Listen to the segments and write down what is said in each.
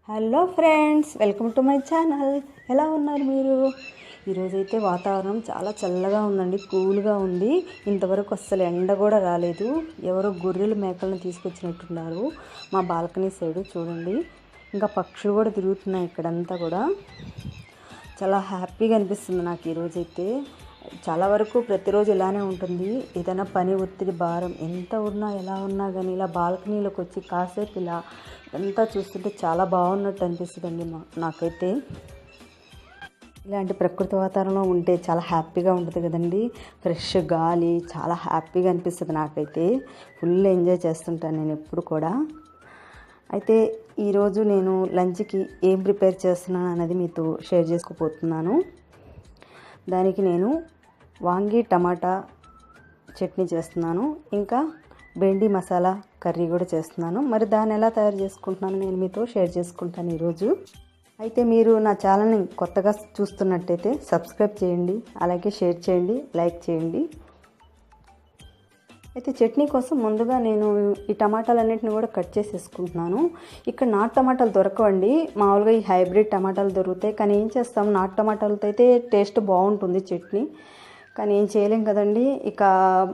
Hello friends, welcome to my channel. ఎలా ఉన్నారు మీరు? ఈరోజైతే వాతావరణం చాలా చల్లగా ఉందండి, కూల్గా ఉంది. ఇంతవరకు అస్సలు ఎండ కూడా రాలేదు. ఎవరో గొర్రెలు మేకలను తీసుకొచ్చినట్టున్నారు మా బాల్కనీ సైడు. చూడండి, ఇంకా పక్షులు కూడా తిరుగుతున్నాయి ఇక్కడంతా కూడా. చాలా హ్యాపీగా అనిపిస్తుంది నాకు ఈరోజైతే. చాలా వరకు ప్రతిరోజు ఇలానే ఉంటుంది. ఏదైనా పని ఒత్తిడి భారం ఎంత ఉన్నా ఎలా ఉన్నా కానీ ఇలా బాల్కనీలోకి వచ్చి కాసేపు ఇలా అంతా చూస్తుంటే చాలా బాగున్నట్టు అనిపిస్తుందండి నాకైతే. ఇలాంటి ప్రకృతి వాతావరణంలో ఉంటే చాలా హ్యాపీగా ఉంటుంది కదండి. ఫ్రెష్ గాలి చాలా హ్యాపీగా అనిపిస్తుంది నాకైతే. ఫుల్ ఎంజాయ్ చేస్తుంటాను నేను ఎప్పుడు కూడా. అయితే ఈరోజు నేను లంచ్కి ఏం ప్రిపేర్ చేస్తున్నాను అన్నది మీతో షేర్ చేసుకోబోతున్నాను. దానికి నేను వాంగి టమాటా చట్నీ చేస్తున్నాను, ఇంకా బెండి మసాలా కర్రీ కూడా చేస్తున్నాను. మరి దాన్ని ఎలా తయారు చేసుకుంటున్నాను నేను మీతో షేర్ చేసుకుంటాను ఈరోజు. అయితే మీరు నా ఛానల్ని కొత్తగా చూస్తున్నట్టయితే సబ్స్క్రైబ్ చేయండి, అలాగే షేర్ చేయండి, లైక్ చేయండి. అయితే చట్నీ కోసం ముందుగా నేను ఈ టమాటాలన్నింటిని కూడా కట్ చేసేసుకుంటున్నాను. ఇక్కడ నాటు టమాటాలు దొరకవండి, మామూలుగా ఈ హైబ్రిడ్ టమాటాలు దొరుకుతాయి. కానీ ఏం చేస్తాం, నాటు టమాటాలతో అయితే టేస్ట్ బాగుంటుంది చట్నీ. కానీ ఏం చేయలేం కదండి. ఇక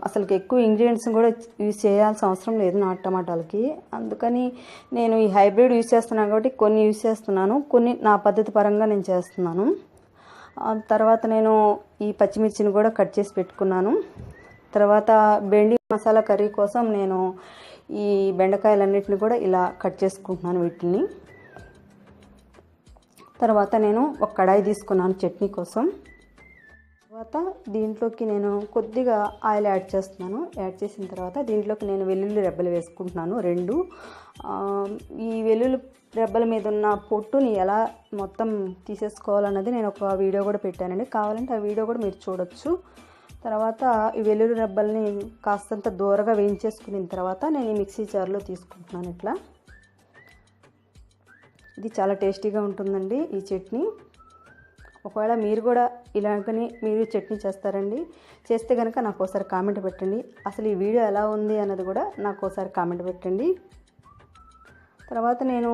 అసలు ఎక్కువ ఇంగ్రీడియంట్స్ కూడా యూజ్ చేయాల్సిన అవసరం లేదు నాటు టమాటాలకి. అందుకని నేను ఈ హైబ్రిడ్ యూజ్ చేస్తున్నాను కాబట్టి కొన్ని యూజ్ చేస్తున్నాను, కొన్ని నా పద్ధతి పరంగా నేను చేస్తున్నాను. తర్వాత నేను ఈ పచ్చిమిర్చిని కూడా కట్ చేసి పెట్టుకున్నాను. తర్వాత బెండి మసాలా కర్రీ కోసం నేను ఈ బెండకాయలన్నిటిని కూడా ఇలా కట్ చేసుకుంటున్నాను వీటిని. తర్వాత నేను ఒక కడాయి తీసుకున్నాను చట్నీ కోసం. తర్వాత దీంట్లోకి నేను కొద్దిగా ఆయిల్ యాడ్ చేస్తున్నాను. యాడ్ చేసిన తర్వాత దీంట్లోకి నేను వెల్లుల్లి రెబ్బలు వేసుకుంటున్నాను 2. ఈ వెల్లుల్లి రెబ్బల మీద ఉన్న పొట్టుని ఎలా మొత్తం తీసేసుకోవాలన్నది నేను ఒక వీడియో కూడా పెట్టానండి, కావాలంటే ఆ వీడియో కూడా మీరు చూడొచ్చు. తర్వాత ఈ వెల్లుల్లి రెబ్బల్ని కాస్తంత దూరగా వేయించేసుకున్న తర్వాత నేను ఈ మిక్సీ జార్లో తీసుకుంటున్నాను ఇట్లా. ఇది చాలా టేస్టీగా ఉంటుందండి ఈ చట్నీ. ఒకవేళ మీరు కూడా ఇలాగని మీరు చట్నీ చేస్తారండి, చేస్తే కనుక నాకు ఒకసారి కామెంట్ పెట్టండి. అసలు ఈ వీడియో ఎలా ఉంది అన్నది కూడా నాకు ఒకసారి కామెంట్ పెట్టండి. తర్వాత నేను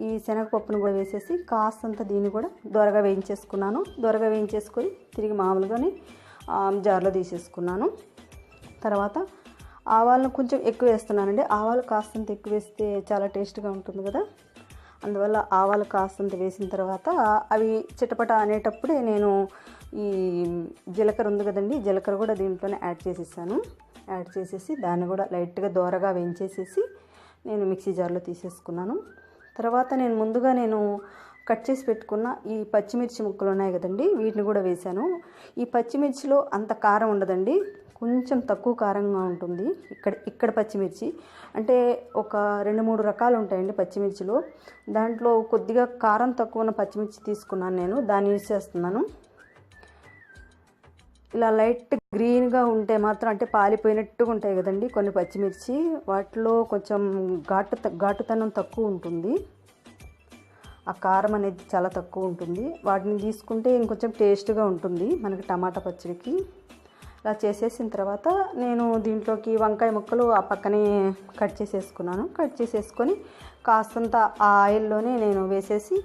ఈ శనగపప్పును కూడా వేసేసి కాస్తంత దీన్ని కూడా దూరగా వేయించేసుకున్నాను. దూరగా వేయించేసుకొని తిరిగి మామూలుగానే జార్లో తీసేసుకున్నాను. తర్వాత ఆవాలను కొంచెం ఎక్కువ వేస్తున్నానండి. ఆవాలు కాస్తంత ఎక్కువ వేస్తే చాలా టేస్ట్గా ఉంటుంది కదా, అందువల్ల ఆవాలు కాస్తంత వేసిన తర్వాత అవి చిటపట అనేటప్పుడే నేను ఈ జీలకర్ర ఉంది కదండి, జీలకర్ర కూడా దీంట్లోనే యాడ్ చేసేసాను. యాడ్ చేసేసి దాన్ని కూడా లైట్గా దోరగా వేయించేసేసి నేను మిక్సీ జార్లో తీసేసుకున్నాను. తర్వాత నేను ముందుగా కట్ చేసి పెట్టుకున్న ఈ పచ్చిమిర్చి ముక్కలు ఉన్నాయి కదండి, వీటిని కూడా వేశాను. ఈ పచ్చిమిర్చిలో అంత కారం ఉండదండి, కొంచెం తక్కువ కారంగా ఉంటుంది. ఇక్కడ పచ్చిమిర్చి అంటే ఒక 2-3 రకాలు ఉంటాయండి పచ్చిమిర్చిలో. దాంట్లో కొద్దిగా కారం తక్కువ ఉన్న పచ్చిమిర్చి తీసుకున్నాను నేను, దాన్ని యూజ్ చేస్తున్నాను. ఇలా లైట్ గ్రీన్గా ఉంటే మాత్రం, అంటే పాలిపోయినట్టుగా ఉంటాయి కదండి కొన్ని పచ్చిమిర్చి, వాటిలో కొంచెం ఘాటుతనం తక్కువ ఉంటుంది, ఆ కారం అనేది చాలా తక్కువ ఉంటుంది. వాటిని తీసుకుంటే ఇంకొంచెం టేస్ట్గా ఉంటుంది మనకి టమాటా పచ్చడికి. ఇలా చేసేసిన తర్వాత నేను దీంట్లోకి వంకాయ ముక్కలు ఆ పక్కనే కట్ చేసేసుకున్నాను. కట్ చేసేసుకొని కాస్తంత ఆ ఆయిల్లోనే నేను వేసేసి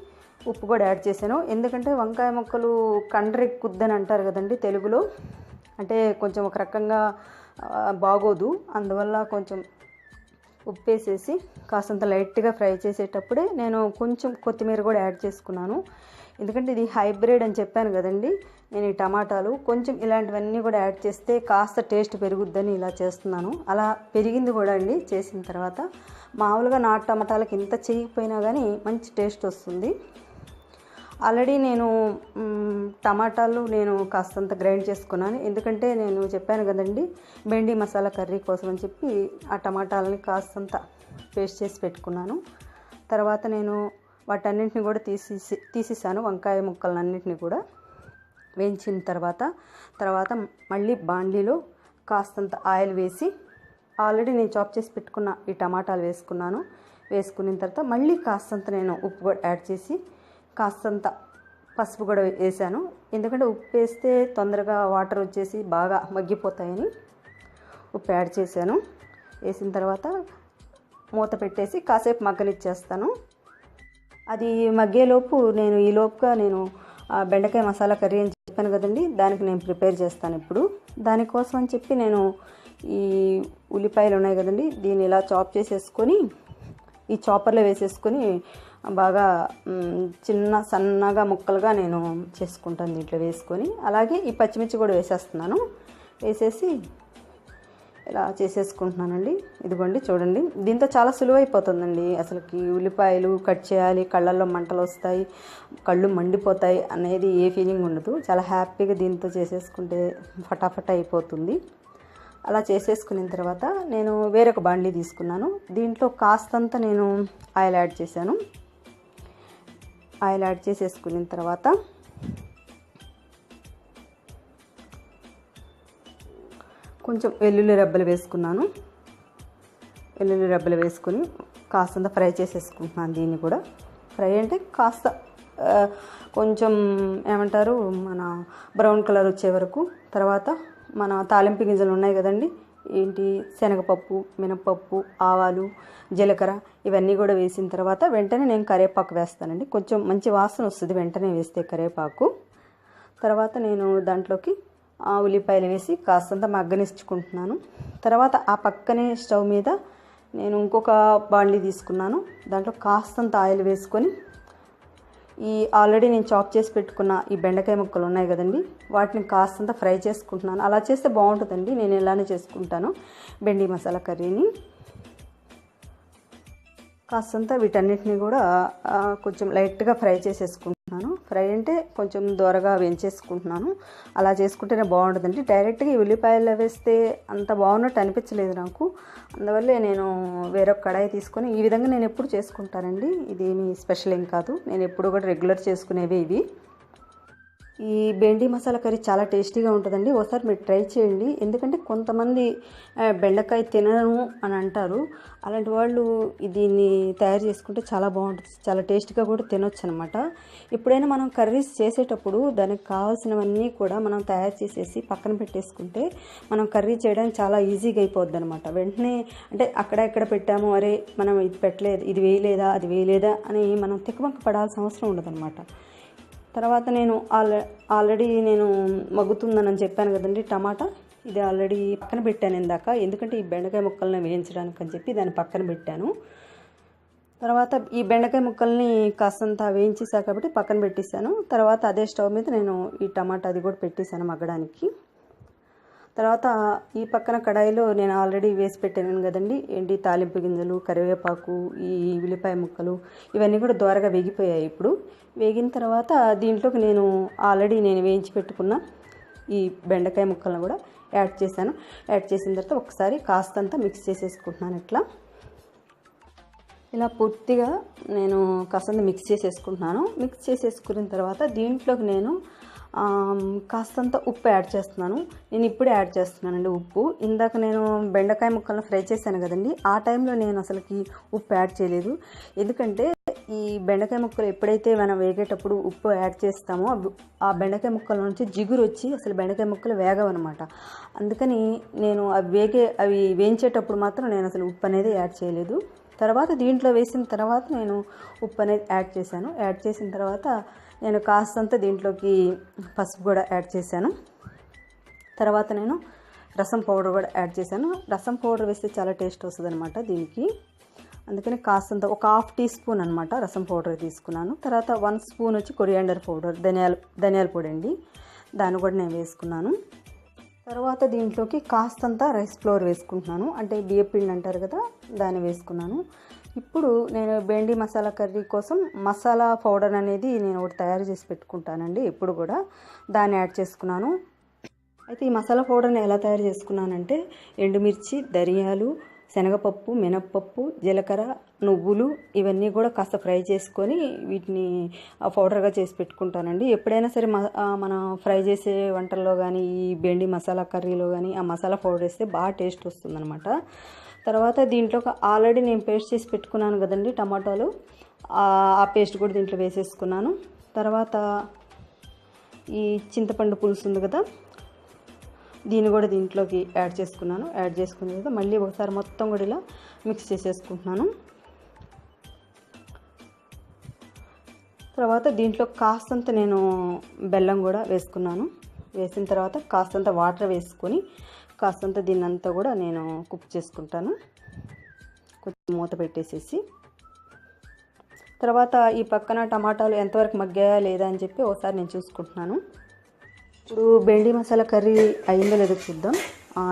ఉప్పు కూడా యాడ్ చేశాను. ఎందుకంటే వంకాయ ముక్కలు కండ్రెక్కుద్దని అంటారు కదండి తెలుగులో, అంటే కొంచెం ఒక రకంగా బాగోదు. అందువల్ల కొంచెం ఉప్పు వేసేసి కాస్తంత లైట్గా ఫ్రై చేసేటప్పుడే నేను కొంచెం కొత్తిమీర కూడా యాడ్ చేసుకున్నాను. ఎందుకంటే ఇది హైబ్రిడ్ అని చెప్పాను కదండి, నేను ఈ టమాటాలు కొంచెం ఇలాంటివన్నీ కూడా యాడ్ చేస్తే కాస్త టేస్ట్ పెరుగుద్దని ఇలా చేస్తున్నాను. అలా పెరిగింది కూడా అండి. చేసిన తర్వాత మామూలుగా నాటు టమాటాలకి ఇంత చేయకపోయినా కానీ మంచి టేస్ట్ వస్తుంది. ఆల్రెడీ నేను టమాటాలు కాస్తంత గ్రైండ్ చేసుకున్నాను, ఎందుకంటే నేను చెప్పాను కదండి బెండి మసాలా కర్రీ కోసం అని చెప్పి ఆ టమాటాలని కాస్తంత పేస్ట్ చేసి పెట్టుకున్నాను. తర్వాత నేను వాటన్నింటిని కూడా తీసేసాను, వంకాయ ముక్కలన్నింటినీ కూడా వేయించిన తర్వాత మళ్ళీ బాండీలో కాస్తంత ఆయిల్ వేసి ఆల్రెడీ నేను చాప్ చేసి పెట్టుకున్న ఈ టమాటాలు వేసుకున్నాను. వేసుకున్న తర్వాత మళ్ళీ కాస్తంత నేను ఉప్పు కూడా యాడ్ చేసి కాస్తంత పసుపు కూడా వేసాను. ఎందుకంటే ఉప్పు వేస్తే తొందరగా వాటర్ వచ్చేసి బాగా మగ్గిపోతాయని ఉప్పు యాడ్ చేశాను. వేసిన తర్వాత మూత పెట్టేసి కాసేపు మగ్గనిచ్చేస్తాను. అది మగ్గేలోపు నేను ఈలోపుగా నేను బెండకాయ మసాలా కర్రీ అని చెప్పాను కదండి, దానికి నేను ప్రిపేర్ చేస్తాను ఇప్పుడు. దానికోసం అని చెప్పి నేను ఈ ఉల్లిపాయలు ఉన్నాయి కదండి, దీన్ని ఇలా చాప్ చేసేసుకొని ఈ చాపర్లో వేసేసుకొని బాగా సన్నగా ముక్కలుగా నేను చేసుకుంటాను దీంట్లో వేసుకొని. అలాగే ఈ పచ్చిమిర్చి కూడా వేసేస్తున్నాను. వేసేసి ఇలా చేసేసుకుంటున్నానండి. ఇదిగోండి చూడండి, దీంతో చాలా సులువైపోతుందండి అసలుకి. ఉల్లిపాయలు కట్ చేయాలి, కళ్ళల్లో మంటలు వస్తాయి, కళ్ళు మండిపోతాయి అనేది ఏ ఫీలింగ్ ఉండదు. చాలా హ్యాపీగా దీంతో చేసేసుకుంటే ఫటాఫట్ అయిపోతుంది. అలా చేసేసుకున్న తర్వాత నేను వేరొక బాండ్లీ తీసుకున్నాను. దీంట్లో కాస్తంత నేను ఆయిల్ యాడ్ చేశాను. ఆయిల్ యాడ్ చేసేసుకున్న తర్వాత కొంచెం వెల్లుల్లి రెబ్బలు వేసుకున్నాను. వెల్లుల్లి రెబ్బలు వేసుకొని కాస్తంత ఫ్రై చేసేసుకుంటున్నాను. దీన్ని కూడా ఫ్రై అంటే కాస్త కొంచెం ఏమంటారు మన బ్రౌన్ కలర్ వచ్చే వరకు. తర్వాత మన తాలింపు గింజలు ఉన్నాయి కదండి, శనగపప్పు, మినపప్పు, ఆవాలు, జీలకర్ర ఇవన్నీ కూడా వేసిన తర్వాత వెంటనే నేను కరివేపాకు వేస్తానండి. కొంచెం మంచి వాసన వస్తుంది వెంటనే వేస్తే కరివేపాకు. తర్వాత నేను దాంట్లోకి ఉల్లిపాయలు వేసి కాస్తంత మగ్గనిచ్చుకుంటున్నాను. తర్వాత ఆ పక్కనే స్టవ్ మీద నేను ఇంకొక బాండ్లీ తీసుకున్నాను. దాంట్లో కాస్తంత ఆయిల్ వేసుకొని ఈ ఆల్రెడీ నేను చాప్ చేసి పెట్టుకున్న ఈ బెండకాయ ముక్కలు ఉన్నాయి కదండి, వాటిని కాస్తంత ఫ్రై చేసుకుంటున్నాను. అలా చేస్తే బాగుంటుందండి. నేను ఇలానే చేసుకుంటాను బెండి మసాలా కర్రీని. కాస్తంత వీటన్నిటిని కూడా కొంచెం లైట్గా ఫ్రై చేసేసుకుంటున్నాను. ఫ్రై అంటే కొంచెం దూరగా వేయించేసుకుంటున్నాను. అలా చేసుకుంటేనే బాగుంటుందండి. డైరెక్ట్గా ఈ ఉల్లిపాయలు వేస్తే అంత బాగున్నట్టు అనిపించలేదు నాకు. అందువల్లే నేను వేరొక కడాయి తీసుకొని ఈ విధంగా నేను ఎప్పుడు చేసుకుంటానండి. ఇదేమీ స్పెషల్ ఏం కాదు, నేను ఎప్పుడు కూడా రెగ్యులర్ చేసుకునేవే ఇవి. ఈ బెండి మసాలా కర్రీ చాలా టేస్టీగా ఉంటుందండి. ఒకసారి మీరు ట్రై చేయండి. ఎందుకంటే కొంతమంది బెండకాయ తినను అని అంటారు. అలాంటి వాళ్ళు దీన్ని తయారు చేసుకుంటే చాలా బాగుంటుంది, చాలా టేస్టీగా కూడా తినొచ్చు అనమాట. ఎప్పుడైనా మనం కర్రీస్ చేసేటప్పుడు దానికి కావాల్సినవన్నీ కూడా మనం తయారు చేసేసి పక్కన పెట్టేసుకుంటే మనం కర్రీ చేయడానికి చాలా ఈజీగా అయిపోద్ది అనమాట. వెంటనే అంటే అక్కడ ఎక్కడ పెట్టాము, అరే మనం ఇది పెట్టలేదు, ఇది వేయలేదా, అది వేయలేదా అని మనం తిక్కమక్క పడాల్సిన అవసరం ఉండదన్నమాట. తర్వాత నేను ఆల్రెడీ నేను మగ్గుతుందని చెప్పాను కదండి టమాటా, ఇది ఆల్రెడీ పక్కన పెట్టాను ఇందాక. ఎందుకంటే ఈ బెండకాయ ముక్కల్ని వేయించడానికి అని చెప్పి దాన్ని పక్కన పెట్టాను. తర్వాత ఈ బెండకాయ ముక్కల్ని కాస్తంత వేయించేసా కాబట్టి పక్కన పెట్టేశాను. తర్వాత అదే స్టవ్ మీద నేను ఈ టమాటా అది కూడా పెట్టేశాను మగ్గడానికి. తర్వాత ఈ పక్కన కడాయిలో నేను ఆల్రెడీ వేసి పెట్టాను కదండి తాలింపు గింజలు, కరివేపాకు, ఈ ఉల్లిపాయ ముక్కలు ఇవన్నీ కూడా దోరగా వేగిపోయాయి. ఇప్పుడు వేగిన తర్వాత దీంట్లోకి నేను ఆల్రెడీ వేయించి పెట్టుకున్న ఈ బెండకాయ ముక్కలను కూడా యాడ్ చేశాను. యాడ్ చేసిన తర్వాత ఒకసారి కాస్తంత మిక్స్ చేసేసుకుంటున్నాను. ఇలా పూర్తిగా నేను కాస్తంత మిక్స్ చేసేసుకుంటున్నాను. మిక్స్ చేసేసుకున్న తర్వాత దీంట్లోకి నేను కాస్తంత ఉప్పు యాడ్ చేస్తున్నాను. నేను ఇప్పుడే యాడ్ చేస్తున్నానండి ఉప్పు. ఇందాక నేను బెండకాయ ముక్కలను ఫ్రై చేశాను కదండి, ఆ టైంలో నేను అసలుకి ఉప్పు యాడ్ చేయలేదు. ఎందుకంటే ఈ బెండకాయ ముక్కలు ఎప్పుడైతే మనం వేగేటప్పుడు ఉప్పు యాడ్ చేస్తామో ఆ బెండకాయ ముక్కల నుంచి జిగురు వచ్చి అసలు బెండకాయ ముక్కలు వేగవన్నమాట. అందుకని నేను అవి వేయించేటప్పుడు మాత్రం నేను అసలు ఉప్పు అనేది యాడ్ చేయలేదు. తర్వాత దీంట్లో వేసిన తర్వాత నేను ఉప్పు అనేది యాడ్ చేశాను. యాడ్ చేసిన తర్వాత నేను కాస్తంత దీంట్లోకి పసుపు కూడా యాడ్ చేశాను. తర్వాత నేను రసం పౌడర్ కూడా యాడ్ చేశాను. రసం పౌడర్ వేస్తే చాలా టేస్ట్ వస్తుంది అనమాట దీనికి. అందుకని కాస్తంత ఒక 1/2 టీ స్పూన్ అనమాట రసం పౌడర్ తీసుకున్నాను. తర్వాత 1 స్పూన్ వచ్చి కొరియాండర్ పౌడర్, ధనియాల పొడి అండి, దాన్ని కూడా నేను వేసుకున్నాను. తర్వాత దీంట్లోకి కాస్తంత రైస్ ఫ్లోర్ వేసుకుంటున్నాను, అంటే బియ్యం పిండి అంటారు కదా, దాన్ని వేసుకున్నాను. ఇప్పుడు నేను బెండి మసాలా కర్రీ కోసం మసాలా పౌడర్ అనేది నేను ఒకటి తయారు చేసి పెట్టుకుంటానండి ఎప్పుడు కూడా, దాన్ని యాడ్ చేసుకున్నాను. అయితే ఈ మసాలా పౌడర్ని ఎలా తయారు చేసుకున్నానంటే ఎండుమిర్చి, ధనియాలు, శనగపప్పు, మినప్పప్పు, జీలకర్ర, నువ్వులు ఇవన్నీ కూడా కాస్త ఫ్రై చేసుకొని వీటిని పౌడర్గా చేసి పెట్టుకుంటానండి. ఎప్పుడైనా సరే మనం ఫ్రై చేసే వంటల్లో కానీ ఈ బెండి మసాలా కర్రీలో కానీ ఆ మసాలా పౌడర్ వేస్తే బాగా టేస్ట్ వస్తుందన్నమాట. తర్వాత దీంట్లో ఆల్రెడీ నేను పేస్ట్ చేసి పెట్టుకున్నాను కదండి టమాటాలు, ఆ పేస్ట్ కూడా దీంట్లో వేసేసుకున్నాను. తర్వాత ఈ చింతపండు పులుసు ఉంది కదా, దీన్ని కూడా దీంట్లోకి యాడ్ చేసుకున్నాను. యాడ్ చేసుకున్న తర్వాత మళ్ళీ ఒకసారి మొత్తం కూడా ఇలా మిక్స్ చేసేసుకుంటున్నాను. తర్వాత దీంట్లో కాస్తంత నేను బెల్లం కూడా వేసుకున్నాను. వేసిన తర్వాత కాస్తంత వాటర్ వేసుకొని కాస్తంత దీన్నంతా కూడా నేను కుక్ చేసుకుంటాను. కొంచెం మూత పెట్టేసేసి తర్వాత ఈ పక్కన టమాటాలు ఎంతవరకు మగ్గాయా లేదా అని చెప్పి ఒకసారి నేను చూసుకుంటున్నాను. ఇప్పుడు బెండి మసాలా కర్రీ అయిందో లేదో చూద్దాం.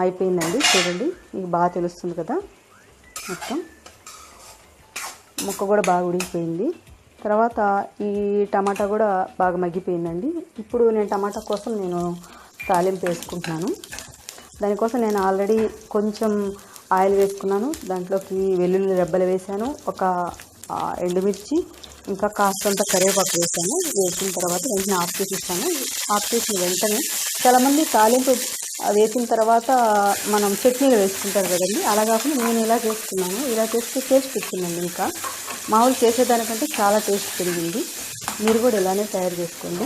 అయిపోయిందండి, చూడండి, మీకు బాగా తెలుస్తుంది కదా. మొత్తం ముక్క కూడా బాగా ఉడికిపోయింది. తర్వాత ఈ టమాటా కూడా బాగా మగ్గిపోయిందండి. ఇప్పుడు నేను టమాటా కోసం నేను తాలింపు వేసుకుంటున్నాను. దానికోసం నేను ఆల్రెడీ కొంచెం ఆయిల్ వేసుకున్నాను. దాంట్లోకి వెల్లుల్లి రెబ్బలు వేసాను, ఒక ఎండుమిర్చి, ఇంకా కాస్తంత కరివేపాకు వేసాను. వేసిన తర్వాత వెంటనే ఆఫ్ చేసిస్తాను. ఆఫ్ చేసిన వెంటనే చాలామంది తాలింపు వేసిన తర్వాత మనం చట్నీలు వేసుకుంటారు కదండి, అలా కాకుండా నేను ఇలా చేసుకున్నాను. ఇలా చేస్తే టేస్ట్ వచ్చిందండి. ఇంకా మామూలు చేసేదానికంటే చాలా టేస్ట్ పెరిగింది. మీరు కూడా ఇలానే తయారు చేసుకోండి.